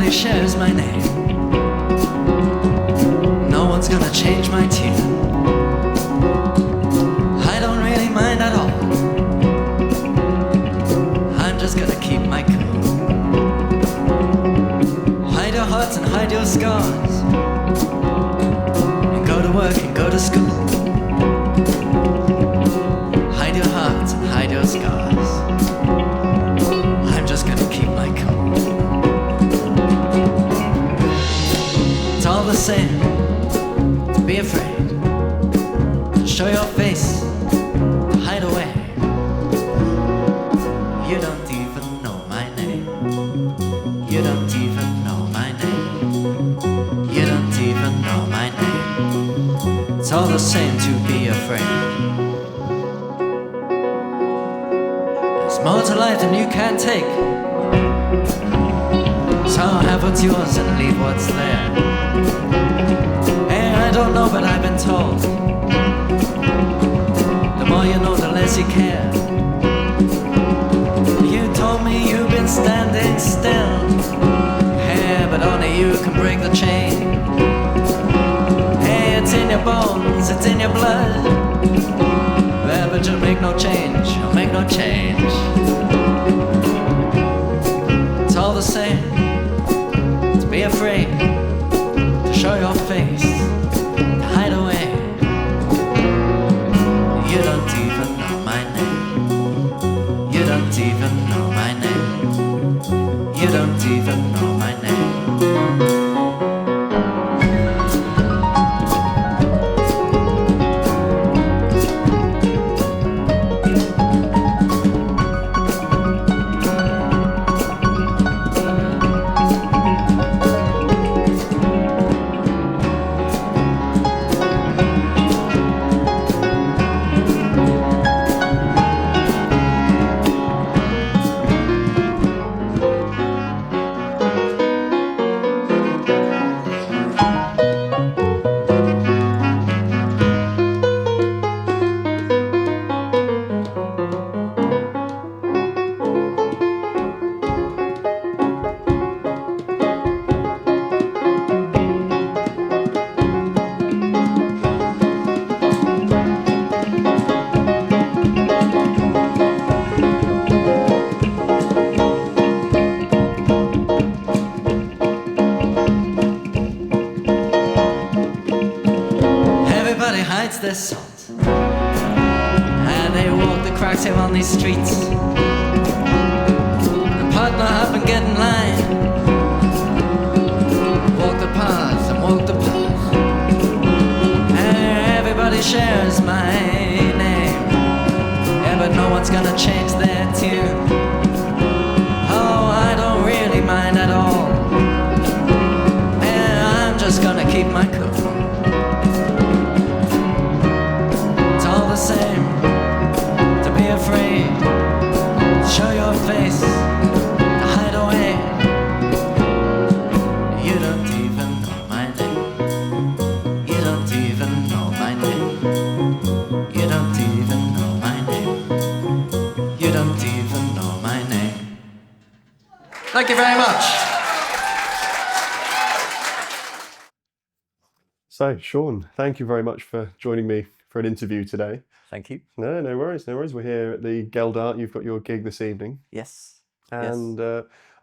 Everybody shares my name. No one's gonna change my tune. I don't really mind at all. I'm just gonna keep my cool. Hide your hearts and hide your scars, and go to work and go to school. Hide your hearts and hide your scars. I'm just gonna keep my cool. It's all the same to be afraid, to show your face, to hide away. You don't even know my name. You don't even know my name. You don't even know my name. It's all the same to be afraid. There's more to life than you can take, so have what's yours and leave what's there. Hey, I don't know, but I've been told the more you know, the less you care. You told me you've been standing still. Hey, but only you can break the chain. Hey, it's in your bones, it's in your blood. Yeah, but you'll make no change, you'll make no change. It's all the same to be afraid, to show your face, to hide away. You don't even know my name. You don't even know my name. You don't even know my name. Everybody hides their salt, and they walk the cracks here on these streets. And partner up and get in line. Walk the path and walk the path. Everybody shares my name. Yeah, but no one's gonna change their tune. Oh, I don't really mind at all. Yeah, I'm just gonna keep my cool. Same to be afraid, to show your face, to hide away. You don't even know my name. You don't even know my name. You don't even know my name. You don't even know my name. Thank you very much. So, Sean, thank you very much for joining me for an interview today. Thank you. No worries, no worries. We're here at the Geldart. You've got your gig this evening. Yes. And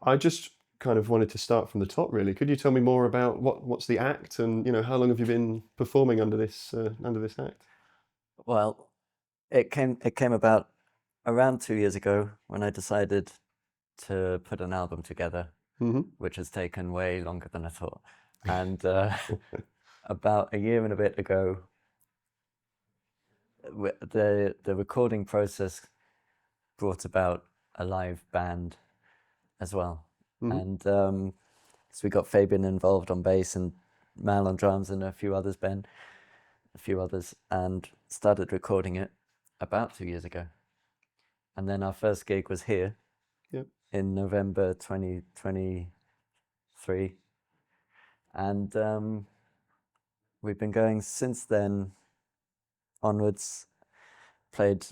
I just kind of wanted to start from the top, really. Could you tell me more about what's the act, and how long have you been performing under this act? Well, it came about around 2 years ago when I decided to put an album together, which has taken way longer than I thought. And about a year and a bit ago, the recording process brought about a live band as well. And so we got Fabian involved on bass and Mal on drums and a few others, and started recording it about 2 years ago. And then our first gig was here in November 2023. And we've been going since then onwards. Played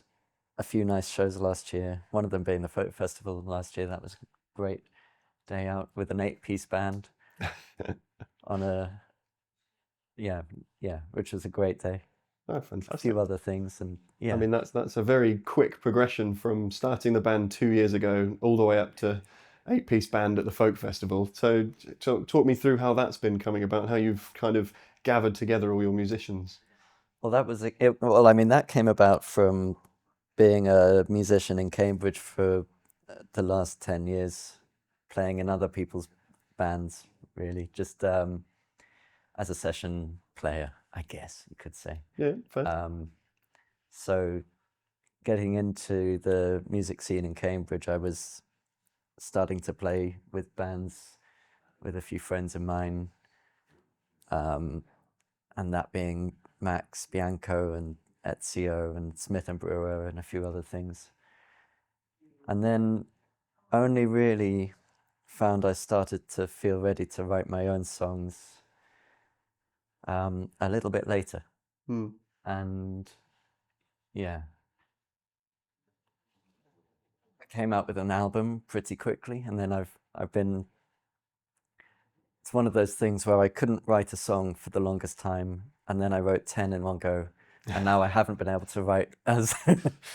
a few nice shows last year, one of them being the Folk Festival last year. That was great. day out with an 8-piece band on which was a great day. Oh, A fantastic. few other things, and I mean, that's a very quick progression from starting the band 2 years ago all the way up to 8-piece band at the folk festival. So talk me through how that's been coming about, how you've kind of gathered together all your musicians. Well, that was well, I mean, that came about from being a musician in Cambridge for the last 10 years, playing in other people's bands, really, just as a session player, I guess you could say. Yeah, fair. So getting into the music scene in Cambridge, I was starting to play with bands with a few friends of mine, and that being Max Bianco and Ezio and Smith and Brewer and a few other things. And then only really found I started to feel ready to write my own songs a little bit later. And yeah, I came out with an album pretty quickly, and then I've been, it's one of those things where I couldn't write a song for the longest time, and then I wrote 10 in one go, and now I haven't been able to write as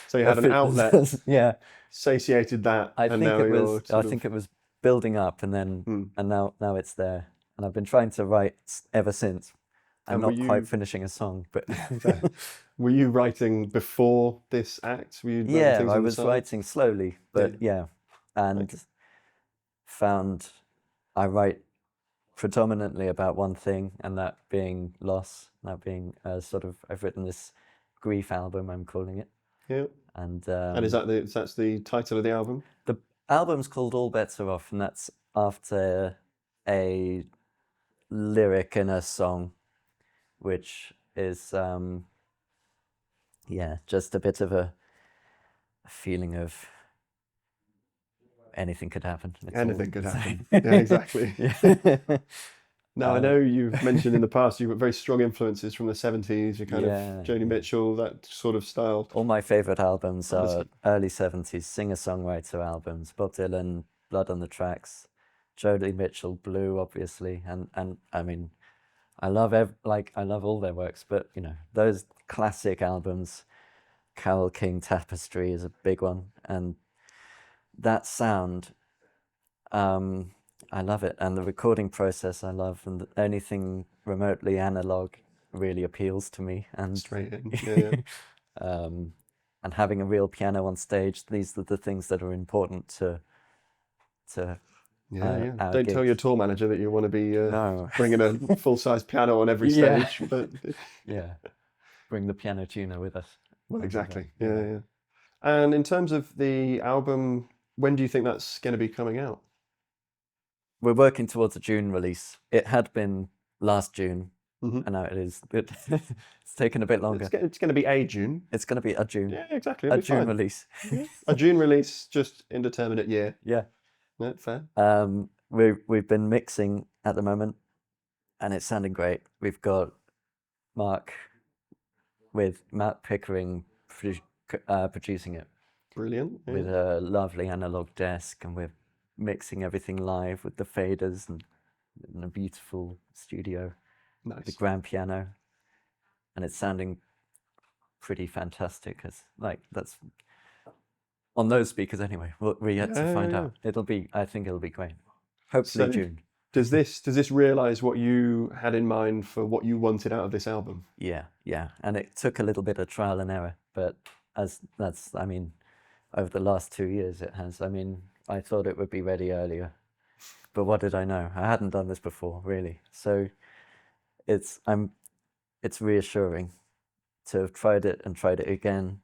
So you had an outlet, yeah, satiated that, I and think now it you're was. I think it was building up, and then and now it's there, and I've been trying to write ever since. I'm And not quite finishing a song, but were you writing before this act? Were you writing yeah, things I on the was side? writing slowly, but yeah, and found I write predominantly about one thing, and that being loss. That being sort of, I've written this grief album, I'm calling it. Yeah. And is that that's the title of the album? The album's called All Bets Are Off, and that's after a lyric in a song, which is just a bit of a feeling of anything could happen. Anything could happen. Yeah, exactly. Now, I know you've mentioned in the past you've got very strong influences from the 70s, your kind of Joni Mitchell, that sort of style. All my favourite albums are early 70s singer-songwriter albums. Bob Dylan, Blood on the Tracks, Joni Mitchell, Blue, obviously, and I mean, I love all their works, but you know, those classic albums, Carole King Tapestry is a big one, and that sound, I love it, and the recording process I love, and anything remotely analog really appeals to me. And straight in, and having a real piano on stage, these are the things that are important to. Don't tell your tour manager that you want to be bringing a full-size piano on every stage, but bring the piano tuner with us. Well, exactly. Yeah. And in terms of the album, when do you think that's going to be coming out? We're working towards a June release. It had been last June, and now it is. It's taken a bit longer. It's going to be a June. It's going to be a June. Yeah, exactly. A June release. A June release, just indeterminate year. Yeah. No, fair. We've been mixing at the moment, and it's sounding great. We've got Matt Pickering producing it. Brilliant. With a lovely analog desk, and we're mixing everything live with the faders and in a beautiful studio. Nice. The grand piano, and it's sounding pretty fantastic. That's on those speakers anyway. We're yet to find out. I think it'll be great. Hopefully June. Does this realize what you had in mind for what you wanted out of this album? Yeah, and it took a little bit of trial and error, but over the last 2 years it has. I mean, I thought it would be ready earlier, but what did I know? I hadn't done this before, really. So it's reassuring to have tried it again,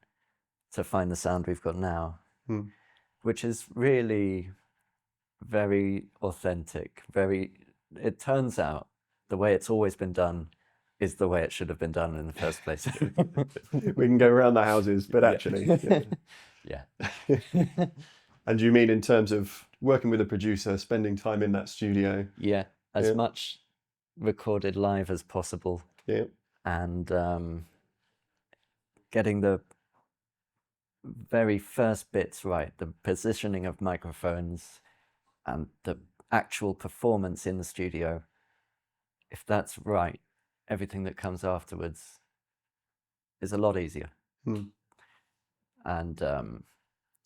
to find the sound we've got now, which is really very authentic. It turns out the way it's always been done is the way it should have been done in the first place. We can go around the houses, but actually. Yeah. And you mean in terms of working with a producer, spending time in that studio? Yeah, as much recorded live as possible. Yeah. And getting the very first bits right, the positioning of microphones and the actual performance in the studio, if that's right, everything that comes afterwards is a lot easier. And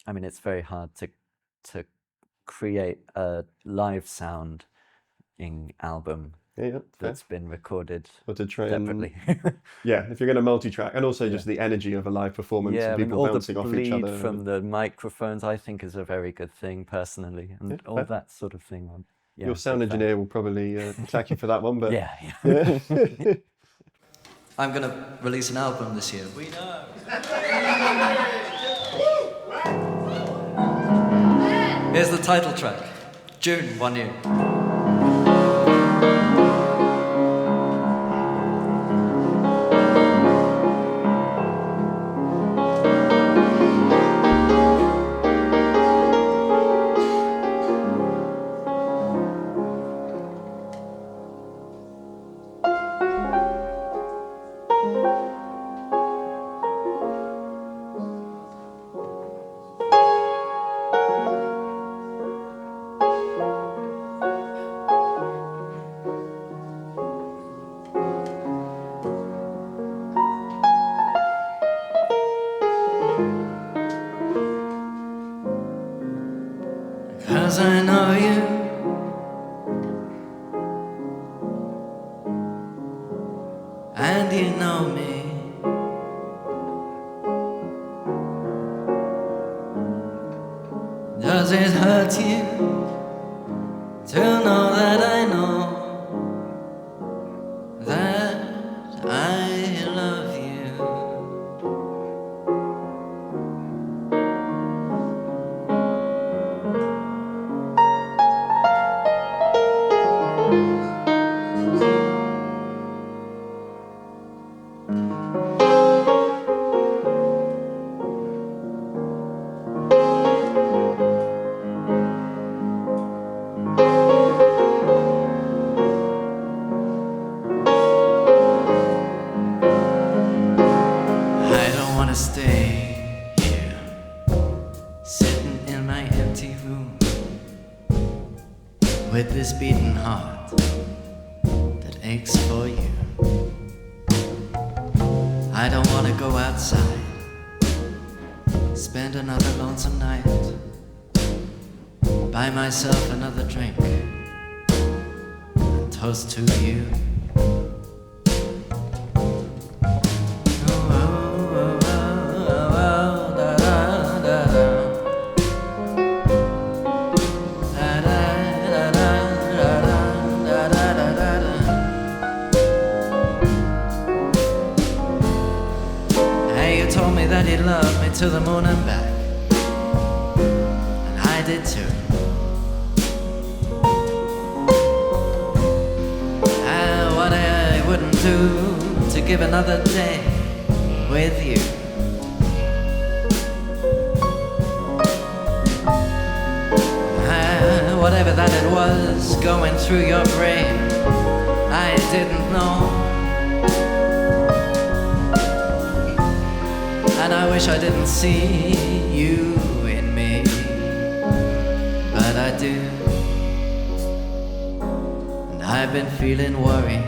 I mean, it's very hard to create a live sounding album that's been recorded or to try separately. If you're going to multi-track, and also just the energy of a live performance and people bouncing off each other. All the bleed from the microphones, I think, is a very good thing personally, and all that sort of thing. Your sound engineer will probably attack you for that one, but I'm going to release an album this year. We know. Here's the title track, June 1 year. Cause I know you, and you know me. Does it hurt you to know that I know that I love you? Stay here, sitting in my empty room, with this beating heart that aches for you. I don't want to go outside, spend another lonesome night, buy myself another drink, and toast to you. That he loved me to the moon and back, and I did too. What I wouldn't do to give another day with you. Whatever that it was going through your brain, I didn't know. And I wish I didn't see you in me, but I do. And I've been feeling worried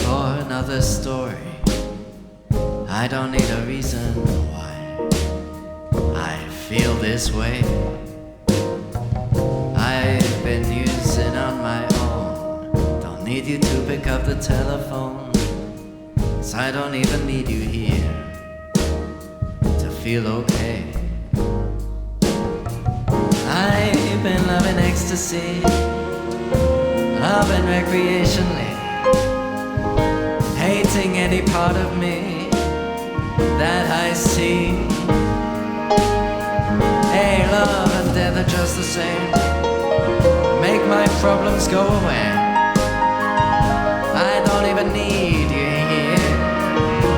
for another story. I don't need a reason why I feel this way. I've been using on my own, don't need you to pick up the telephone. I don't even need you here to feel okay. I've been loving ecstasy, loving recreationally, hating any part of me that I see. Hey, love and death are just the same, make my problems go away. I don't even need you here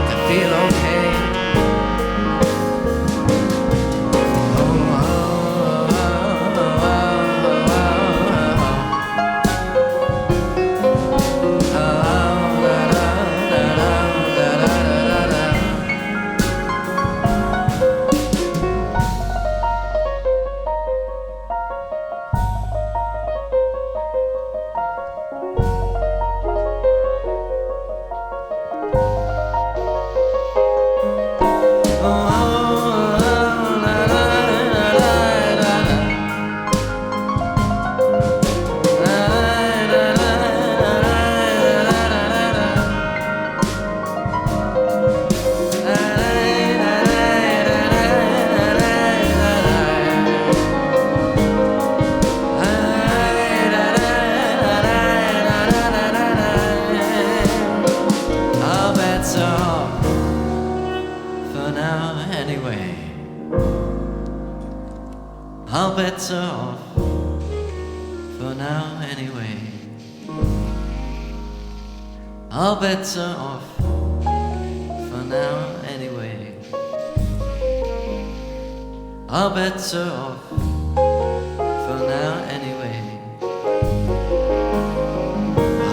to feel okay. All bets are off for now anyway. All bets are off for now anyway. All bets are off for now anyway.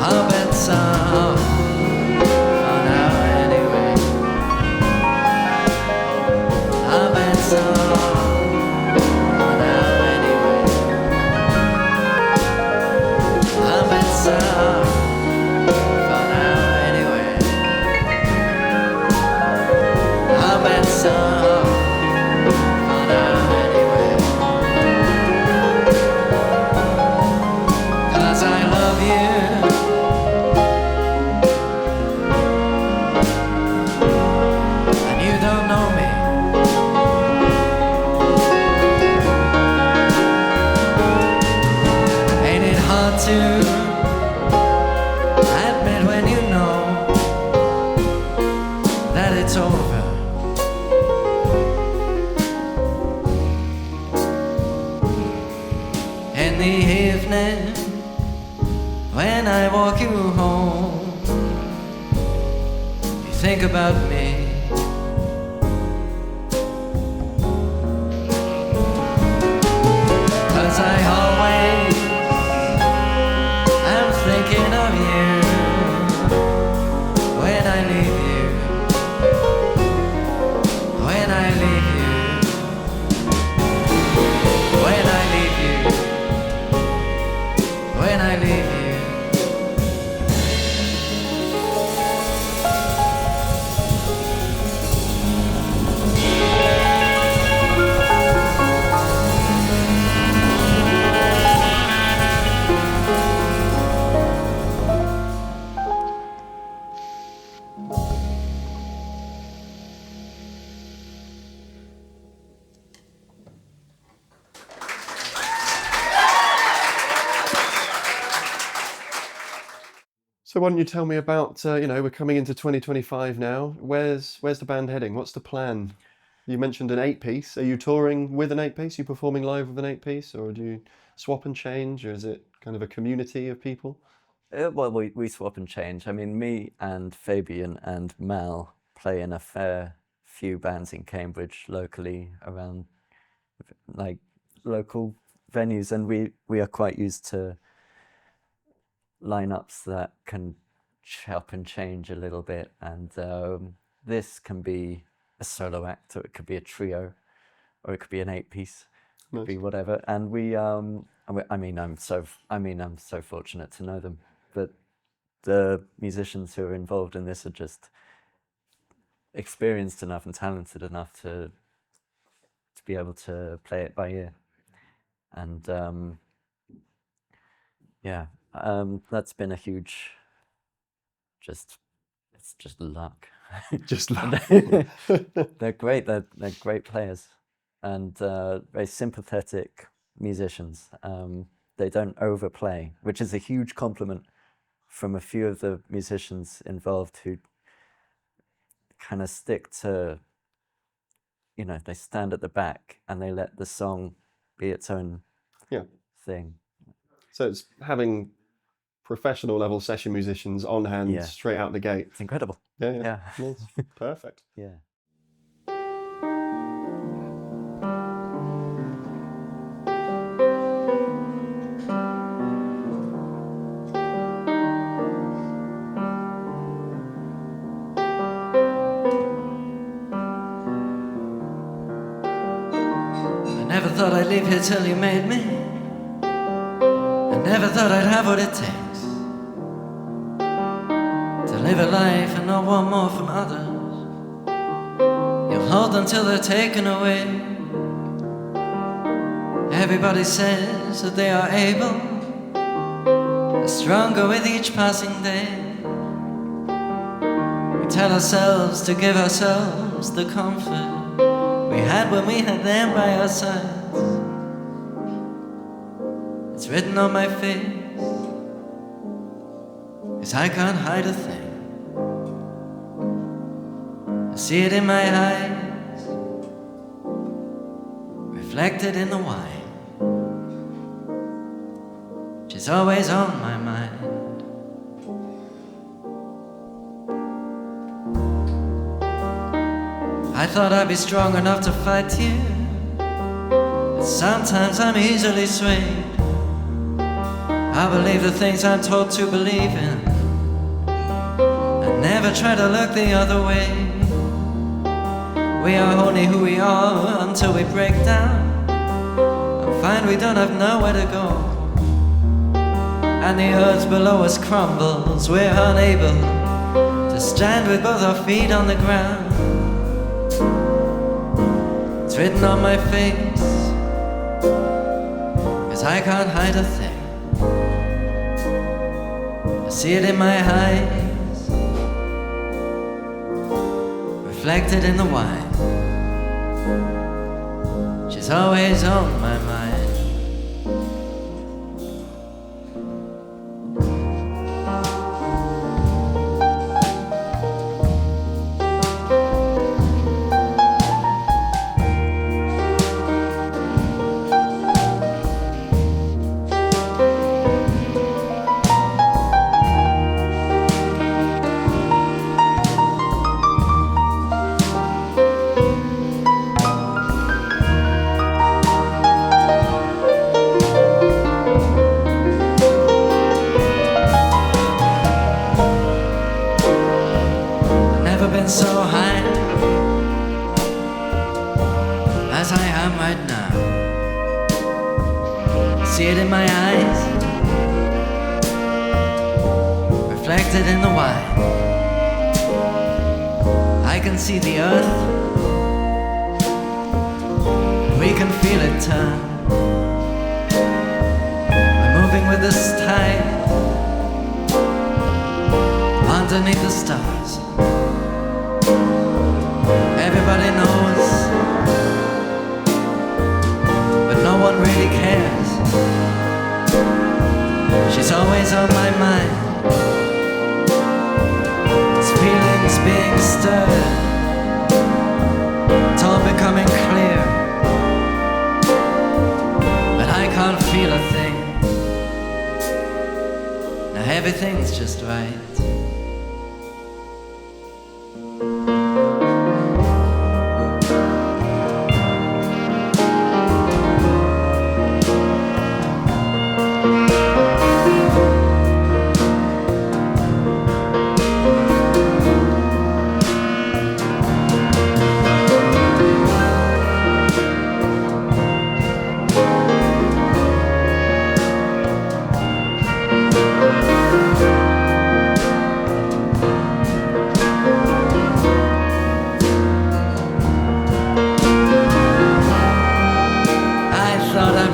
All bets are off for now anyway. All bets are off for now anyway. All bets are off for now anyway. All bets are off for now anyway. 'Cause I love you. And you don't know me. Ain't it hard to admit when you know that it's over? In the evening, when I walk you home, you think about me. 'Cause I always am thinking of you when I leave you. When I leave you. When I leave you. When I leave you. So why don't you tell me about, we're coming into 2025 now. Where's the band heading? What's the plan? You mentioned an 8-piece. Are you touring with an 8-piece? Are you performing live with an 8-piece? Or do you swap and change? Or is it kind of a community of people? Well, we swap and change. I mean, me and Fabian and Mal play in a fair few bands in Cambridge locally around like local venues, and we are quite used to lineups that can chop and change a little bit, and this can be a solo act, or it could be a trio, or it could be an 8-piece, Nice. could be whatever. And I'm so fortunate to know them, but the musicians who are involved in this are just experienced enough and talented enough to be able to play it by ear, and that's been a huge, it's just luck. Just luck. They're great. They're great players, and very sympathetic musicians. They don't overplay, which is a huge compliment from a few of the musicians involved, who kind of stick to, they stand at the back and they let the song be its own thing. So it's having professional level session musicians on hand straight out the gate. It's incredible. Yeah. Nice. Perfect. Yeah. I never thought I'd leave here till you made me. I never thought I'd have what it takes to live a life and not want more from others. You hold them till they're taken away. Everybody says that they are able, they're stronger with each passing day. We tell ourselves to give ourselves the comfort we had when we had them by our sides. It's written on my face, 'cause I can't hide a thing. I see it in my eyes, reflected in the wine. She's always on my mind. I thought I'd be strong enough to fight you, but sometimes I'm easily swayed. I believe the things I'm told to believe in. I never try to look the other way. We are only who we are until we break down and find we don't have nowhere to go. And the earth below us crumbles. We're unable to stand with both our feet on the ground. It's written on my face, 'cause I can't hide a thing. I see it in my eyes, reflected in the wine. She's always on my mind. So high as I am right now. See it in my eyes, reflected in the wine. I can see the earth, we can feel it turn. We're moving with this tide underneath the stars. Everybody knows, but no one really cares. She's always on my mind. It's feelings being stirred, it's all becoming clear, but I can't feel a thing. Now everything's just right.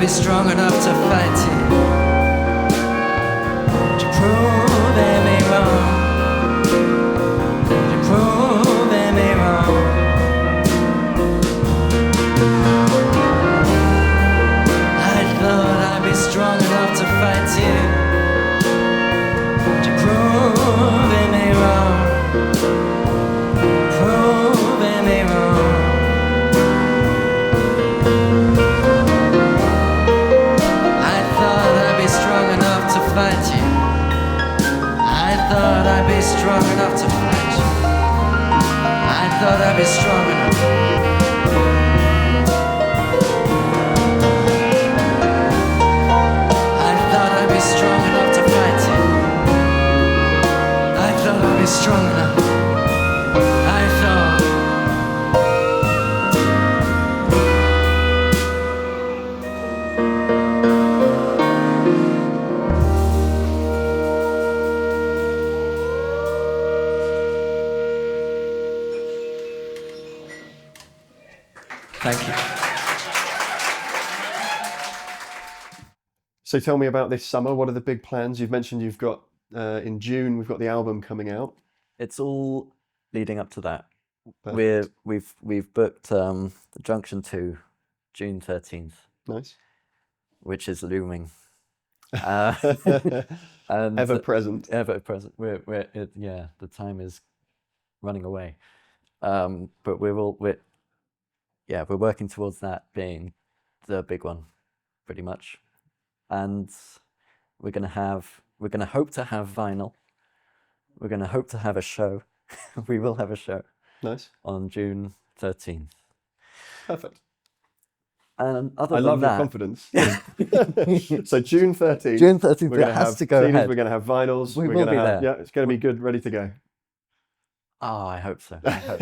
Be strong enough to fight you, to prove me wrong, to prove me wrong. I thought I'd be strong enough to fight you, to prove me wrong, prove me wrong. Fight you. I thought I'd be strong enough to fight you. I thought I'd be strong enough. I thought I'd be strong enough to fight you. I thought I'd be strong enough. I thought. Thank you. So tell me about this summer. What are the big plans? You've mentioned you've got, in June, we've got the album coming out. It's all leading up to that. Perfect. We've booked the Junction 2, June 13th. Nice. Which is looming. And ever present. Ever present. Yeah, the time is running away. But we're working towards that being the big one, pretty much. And we're going to hope to have vinyl. We're going to hope to have a show. We will have a show. Nice. On June 13th. Perfect. And other I than love that, your confidence. So June 13th. June 13th, we're going it to has have to go CDs, ahead. we're going to have vinyls. We we're will going to be have, there. Yeah, it's going to be good, ready to go. Oh, I hope so. I hope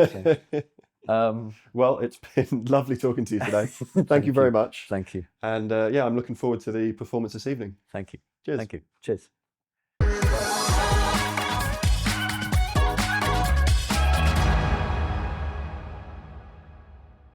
so. Well, it's been lovely talking to you today. Thank you very much. Thank you. And yeah, I'm looking forward to the performance this evening. Thank you. Cheers. Thank you. Cheers.